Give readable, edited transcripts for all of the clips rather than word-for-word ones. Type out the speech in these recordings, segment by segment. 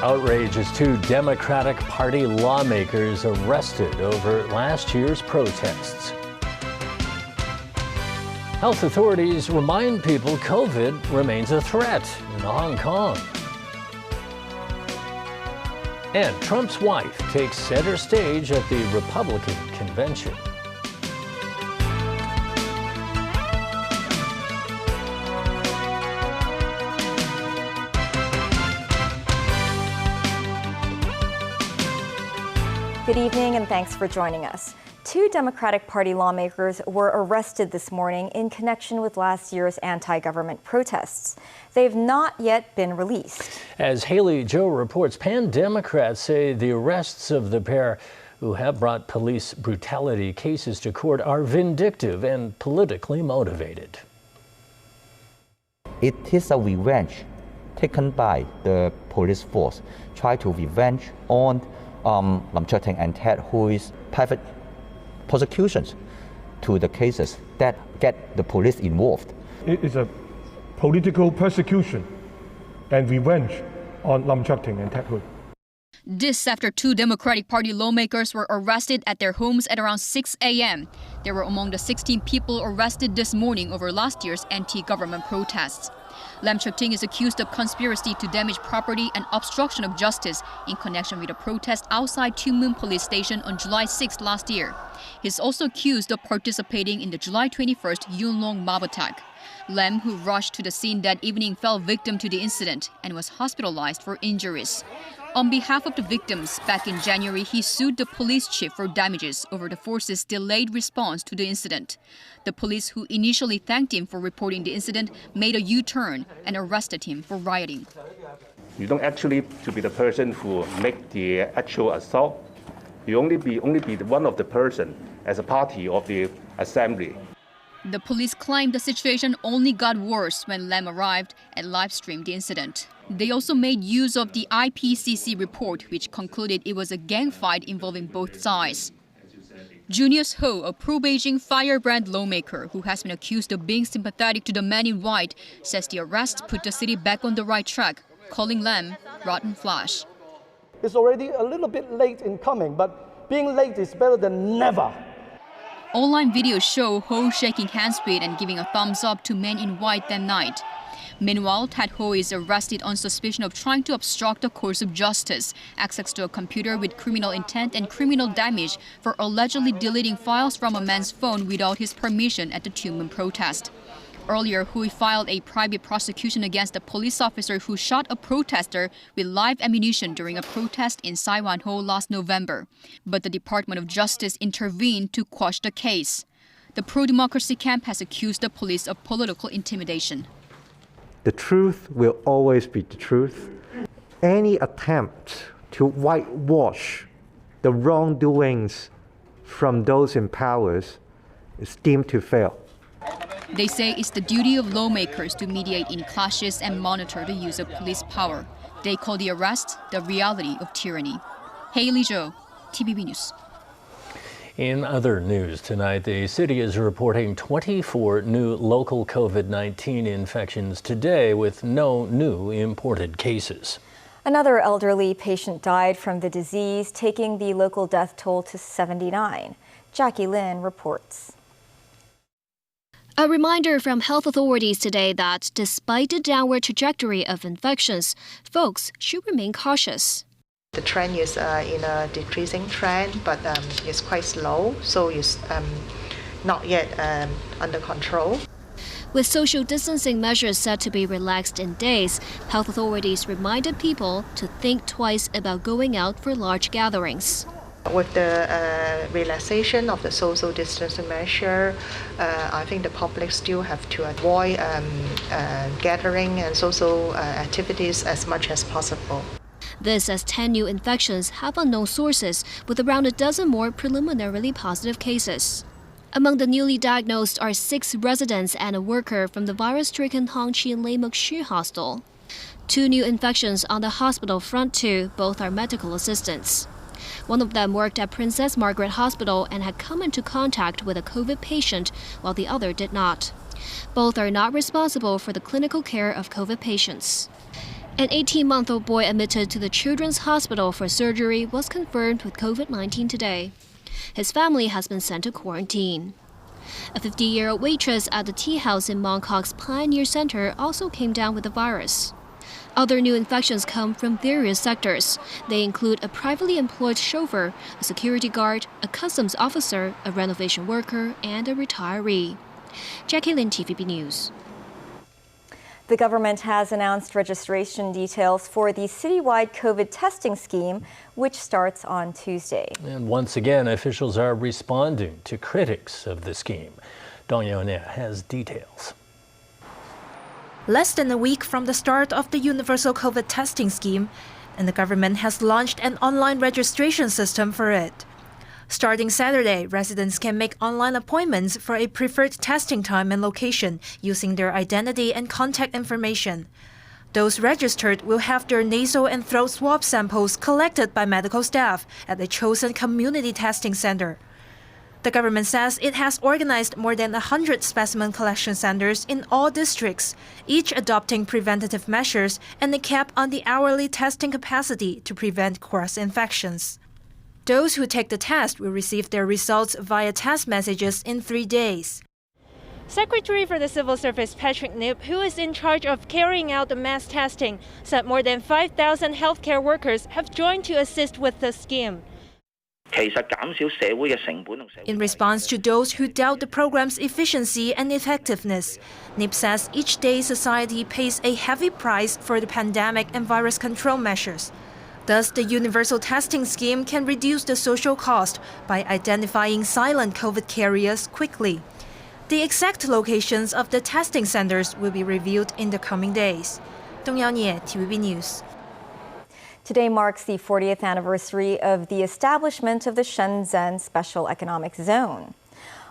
Outrage as two Democratic Party lawmakers arrested over last year's protests. Health authorities remind people COVID remains a threat in Hong Kong. And Trump's wife takes center stage at the Republican convention. Good evening and thanks for joining us. Two Democratic Party lawmakers were arrested this morning in connection with last year's anti-government protests. They've not yet been released. As Haley Joe reports, pan-Democrats say the arrests of the pair who have brought police brutality cases to court are vindictive and politically motivated. It is a revenge taken by the police force, try to revenge on Lam Cheuk-ting and Ted Hui's private prosecutions to the cases that get the police involved. It is a political persecution and revenge on Lam Cheuk-ting and Ted Hui. This after two Democratic Party lawmakers were arrested at their homes at around 6 a.m. They were among the 16 people arrested this morning over last year's anti-government protests. Lam Cheuk-ting is accused of conspiracy to damage property and obstruction of justice in connection with a protest outside Tuen Mun Police Station on July 6 last year. He's also accused of participating in the July 21st Yuen Long mob attack. Lam, who rushed to the scene that evening, fell victim to the incident and was hospitalized for injuries. On behalf of the victims, back in January, he sued the police chief for damages over the force's delayed response to the incident. The police, who initially thanked him for reporting the incident, made a U-turn and arrested him for rioting. You don't actually to be the person who make the actual assault. You only be one of the person as a party of the assembly. The police claimed the situation only got worse when Lam arrived and live-streamed the incident. They also made use of the IPCC report, which concluded it was a gang fight involving both sides. Junius Ho, a pro-Beijing firebrand lawmaker who has been accused of being sympathetic to the man in white, says the arrests put the city back on the right track, calling Lam rotten flesh. It's already a little bit late in coming, but being late is better than never. Online videos show Ho shaking hands with and giving a thumbs up to men in white that night. Meanwhile, Ted Hui is arrested on suspicion of trying to obstruct the course of justice, access to a computer with criminal intent and criminal damage for allegedly deleting files from a man's phone without his permission at the Tuen Mun protest. Earlier, Hui filed a private prosecution against a police officer who shot a protester with live ammunition during a protest in Sai Wan Ho last November. But the Department of Justice intervened to quash the case. The pro-democracy camp has accused the police of political intimidation. The truth will always be the truth. Any attempt to whitewash the wrongdoings from those in power is deemed to fail. They say it's the duty of lawmakers to mediate in clashes and monitor the use of police power. They call the arrest the reality of tyranny. Haley Zhou, TVB News. In other news tonight, the city is reporting 24 new local COVID-19 infections today with no new imported cases. Another elderly patient died from the disease, taking the local death toll to 79. Jackie Lin reports. A reminder from health authorities today that despite the downward trajectory of infections, folks should remain cautious. The trend is in a decreasing trend, but it's quite slow, so it's not yet under control. With social distancing measures set to be relaxed in days, health authorities reminded people to think twice about going out for large gatherings. With the relaxation of the social distancing measure, I think the public still have to avoid gathering and social activities as much as possible. This as 10 new infections have unknown sources, with around a dozen more preliminarily positive cases. Among the newly diagnosed are 6 residents and a worker from the virus-stricken Hongqi Lei Mok Shi Hostel. 2 new infections on the hospital front too, both are medical assistants. One of them worked at Princess Margaret Hospital and had come into contact with a COVID patient, while the other did not. Both are not responsible for the clinical care of COVID patients. An 18-month-old boy admitted to the Children's Hospital for surgery was confirmed with COVID-19 today. His family has been sent to quarantine. A 50-year-old waitress at the tea house in Mongkok's Pioneer Center also came down with the virus. Other new infections come from various sectors. They include a privately employed chauffeur, a security guard, a customs officer, a renovation worker, and a retiree. Jackie Lin, TVB News. The government has announced registration details for the citywide COVID testing scheme, which starts on Tuesday. And once again, officials are responding to critics of the scheme. Dong Yeon has details. Less than a week from the start of the universal COVID testing scheme, and the government has launched an online registration system for it. Starting Saturday, residents can make online appointments for a preferred testing time and location using their identity and contact information. Those registered will have their nasal and throat swab samples collected by medical staff at a chosen community testing center. The government says it has organized more than 100 specimen collection centers in all districts, each adopting preventative measures and a cap on the hourly testing capacity to prevent cross-infections. Those who take the test will receive their results via text messages in 3 days. Secretary for the Civil Service Patrick Nip, who is in charge of carrying out the mass testing, said more than 5,000 healthcare workers have joined to assist with the scheme. In response to those who doubt the program's efficiency and effectiveness, Nip says each day society pays a heavy price for the pandemic and virus control measures. Thus, the universal testing scheme can reduce the social cost by identifying silent COVID carriers quickly. The exact locations of the testing centers will be revealed in the coming days. Dong Yeon, TVB News. Today marks the 40th anniversary of the establishment of the Shenzhen Special Economic Zone.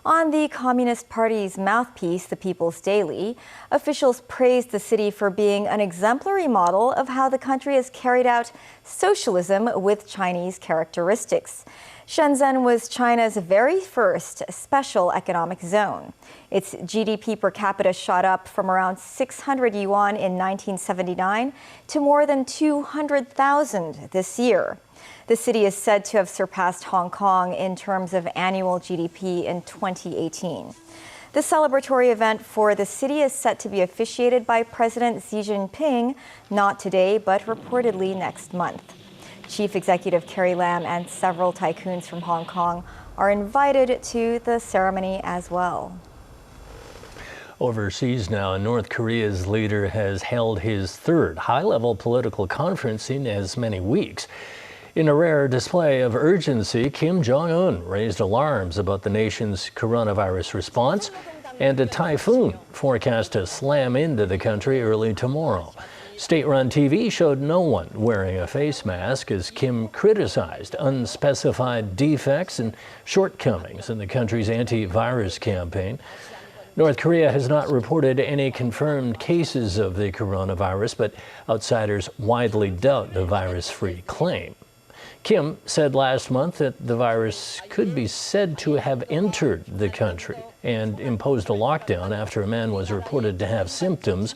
On the Communist Party's mouthpiece, the People's Daily, officials praised the city for being an exemplary model of how the country has carried out socialism with Chinese characteristics. Shenzhen was China's very first special economic zone. Its GDP per capita shot up from around 600 yuan in 1979 to more than 200,000 this year. The city is said to have surpassed Hong Kong in terms of annual GDP in 2018. The celebratory event for the city is set to be officiated by President Xi Jinping, not today, but reportedly next month. Chief Executive Carrie Lam and several tycoons from Hong Kong are invited to the ceremony as well. Overseas now, North Korea's leader has held his third high-level political conference in as many weeks. In a rare display of urgency, Kim Jong-un raised alarms about the nation's coronavirus response and a typhoon forecast to slam into the country early tomorrow. State-run TV showed no one wearing a face mask as Kim criticized unspecified defects and shortcomings in the country's anti-virus campaign. North Korea has not reported any confirmed cases of the coronavirus, but outsiders widely doubt the virus-free claim. Kim said last month that the virus could be said to have entered the country and imposed a lockdown after a man was reported to have symptoms.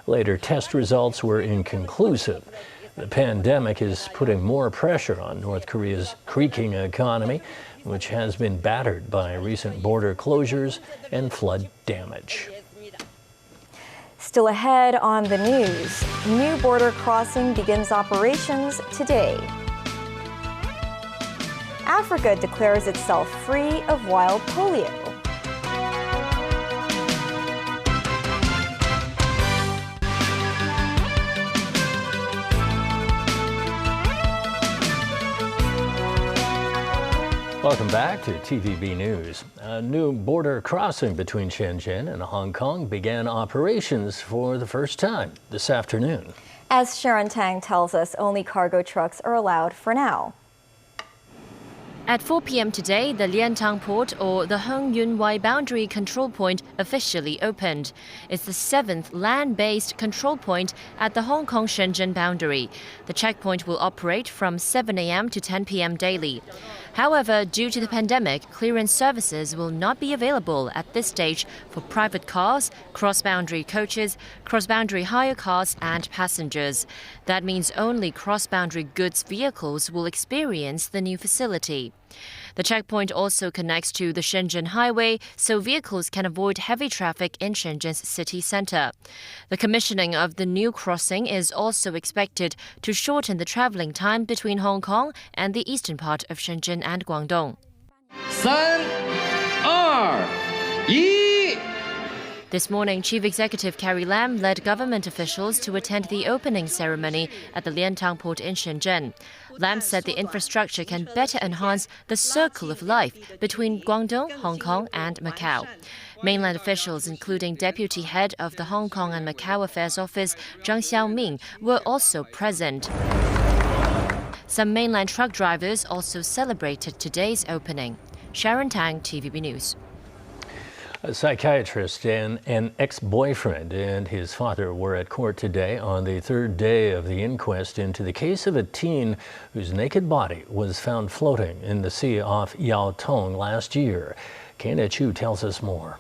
Later test results were inconclusive. The pandemic is putting more pressure on North Korea's creaking economy, which has been battered by recent border closures and flood damage. Still ahead on the news, new border crossing begins operations today. Africa declares itself free of wild polio. Welcome back to TVB News. A new border crossing between Shenzhen and Hong Kong began operations for the first time this afternoon. As Sharon Tang tells us, only cargo trucks are allowed for now. At 4 p.m. today, the Liantang Port, or the Heng Yun Wai Boundary Control Point, officially opened. It's the 7th land-based control point at the Hong Kong-Shenzhen boundary. The checkpoint will operate from 7 a.m. to 10 p.m. daily. However, due to the pandemic, clearance services will not be available at this stage for private cars, cross-boundary coaches, cross-boundary hire cars and passengers. That means only cross-boundary goods vehicles will experience the new facility. The checkpoint also connects to the Shenzhen highway, so vehicles can avoid heavy traffic in Shenzhen's city center. The commissioning of the new crossing is also expected to shorten the traveling time between Hong Kong and the eastern part of Shenzhen and Guangdong. 3、2、1。 This morning, Chief Executive Carrie Lam led government officials to attend the opening ceremony at the Liantang port in Shenzhen. Lam said the infrastructure can better enhance the circle of life between Guangdong, Hong Kong and Macau. Mainland officials, including Deputy Head of the Hong Kong and Macau Affairs Office, Zhang Xiaoming, were also present. Some mainland truck drivers also celebrated today's opening. Sharon Tang, TVB News. A psychiatrist and an ex-boyfriend and his father were at court today on the third day of the inquest into the case of a teen whose naked body was found floating in the sea off Yao Tong last year. Kana Chu tells us more.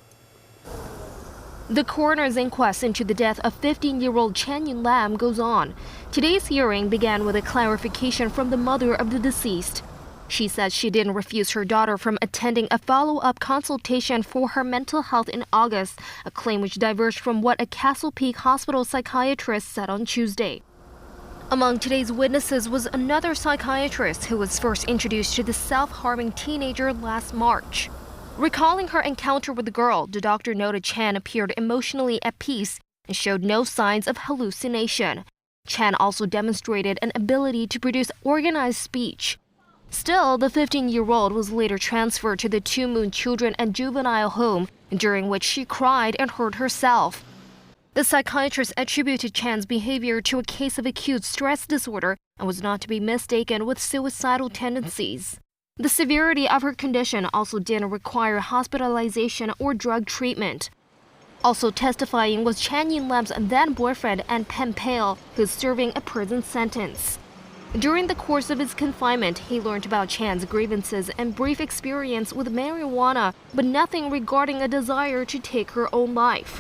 The coroner's inquest into the death of 15-year-old Chen Yun Lam goes on. Today's hearing began with a clarification from the mother of the deceased. She said she didn't refuse her daughter from attending a follow-up consultation for her mental health in August, a claim which diverged from what a Castle Peak Hospital psychiatrist said on Tuesday. Among today's witnesses was another psychiatrist who was first introduced to the self-harming teenager last March. Recalling her encounter with the girl, the doctor noted Chan appeared emotionally at peace and showed no signs of hallucination. Chan also demonstrated an ability to produce organized speech. Still, the 15-year-old was later transferred to the Two Moon Children and Juvenile Home, during which she cried and hurt herself. The psychiatrist attributed Chan's behavior to a case of acute stress disorder and was not to be mistaken with suicidal tendencies. The severity of her condition also didn't require hospitalization or drug treatment. Also testifying was Chen Yun Lam's then-boyfriend and pen pal, who's serving a prison sentence. During the course of his confinement, he learned about Chan's grievances and brief experience with marijuana, but nothing regarding a desire to take her own life.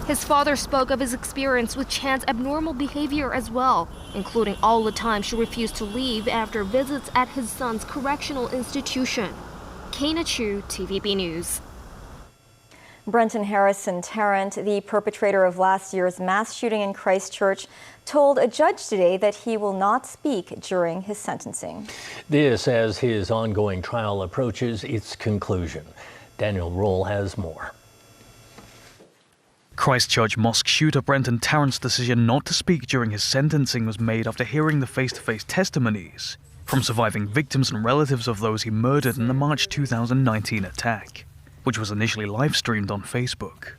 His father spoke of his experience with Chan's abnormal behavior as well, including all the time she refused to leave after visits at his son's correctional institution. Kana Chu, TVB News. Brenton Harrison Tarrant, the perpetrator of last year's mass shooting in Christchurch, told a judge today that he will not speak during his sentencing. This as his ongoing trial approaches its conclusion. Daniel Roll has more. Christchurch mosque shooter Brenton Tarrant's decision not to speak during his sentencing was made after hearing the face-to-face testimonies from surviving victims and relatives of those he murdered in the March 2019 attack, which was initially live-streamed on Facebook.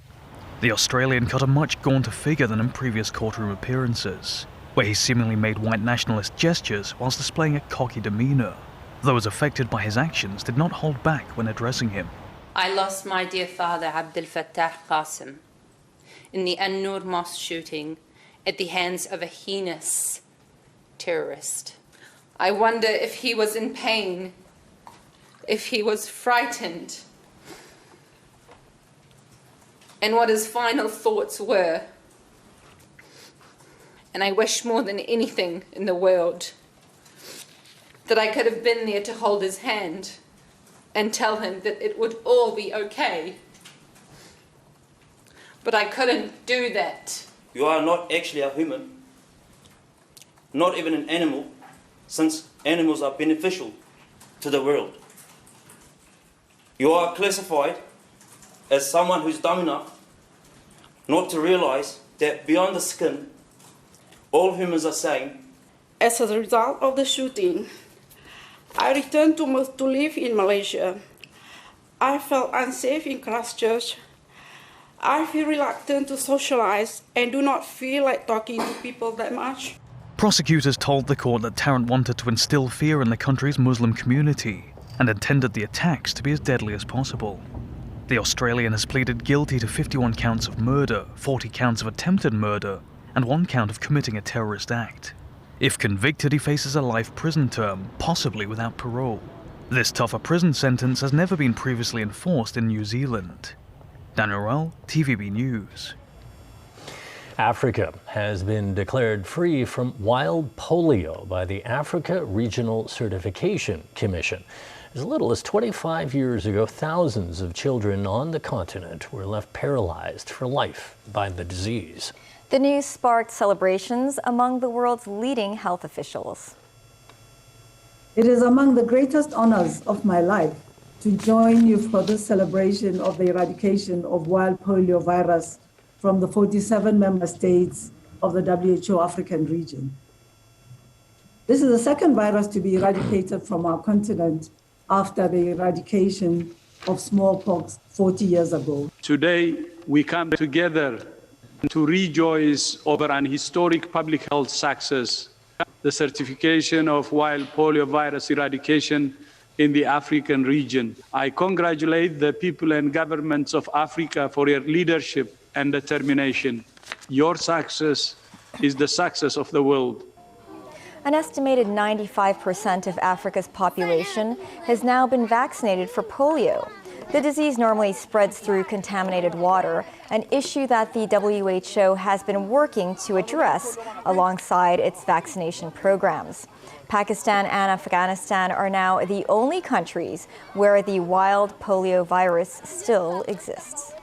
The Australian cut a much gaunter figure than in previous courtroom appearances, where he seemingly made white nationalist gestures whilst displaying a cocky demeanour. Those affected by his actions did not hold back when addressing him. I lost my dear father, Abdel Fattah Qasim, in the An-Nur mosque shooting at the hands of a heinous terrorist. I wonder if he was in pain, if he was frightened, and what his final thoughts were. And I wish more than anything in the world that I could have been there to hold his hand and tell him that it would all be okay. But I couldn't do that. You are not actually a human, not even an animal, since animals are beneficial to the world. You are classified as someone who's dumb enough not to realize that beyond the skin, all humans are same. As a result of the shooting, I returned to live in Malaysia. I felt unsafe in Christchurch. I feel reluctant to socialize and do not feel like talking to people that much. Prosecutors told the court that Tarrant wanted to instill fear in the country's Muslim community and intended the attacks to be as deadly as possible. The Australian has pleaded guilty to 51 counts of murder, 40 counts of attempted murder, and 1 count of committing a terrorist act. If convicted, he faces a life prison term, possibly without parole. This tougher prison sentence has never been previously enforced in New Zealand. Daniel Rowell, TVB News. Africa has been declared free from wild polio by the Africa Regional Certification Commission. As little as 25 years ago, thousands of children on the continent were left paralyzed for life by the disease. The news sparked celebrations among the world's leading health officials. It is among the greatest honors of my life to join you for this celebration of the eradication of wild polio virus from the 47 member states of the WHO African region. This is the second virus to be eradicated from our continent after the eradication of smallpox 40 years ago. Today, we come together to rejoice over an historic public health success, the certification of wild polio virus eradication in the African region. I congratulate the people and governments of Africa for your leadership and determination. Your success is the success of the world. An estimated 95% of Africa's population has now been vaccinated for polio. The disease normally spreads through contaminated water, an issue that the WHO has been working to address alongside its vaccination programs. Pakistan and Afghanistan are now the only countries where the wild polio virus still exists.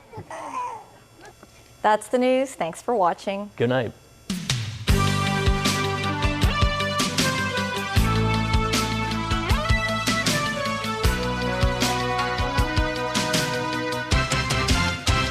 That's the news. Thanks for watching. Good night.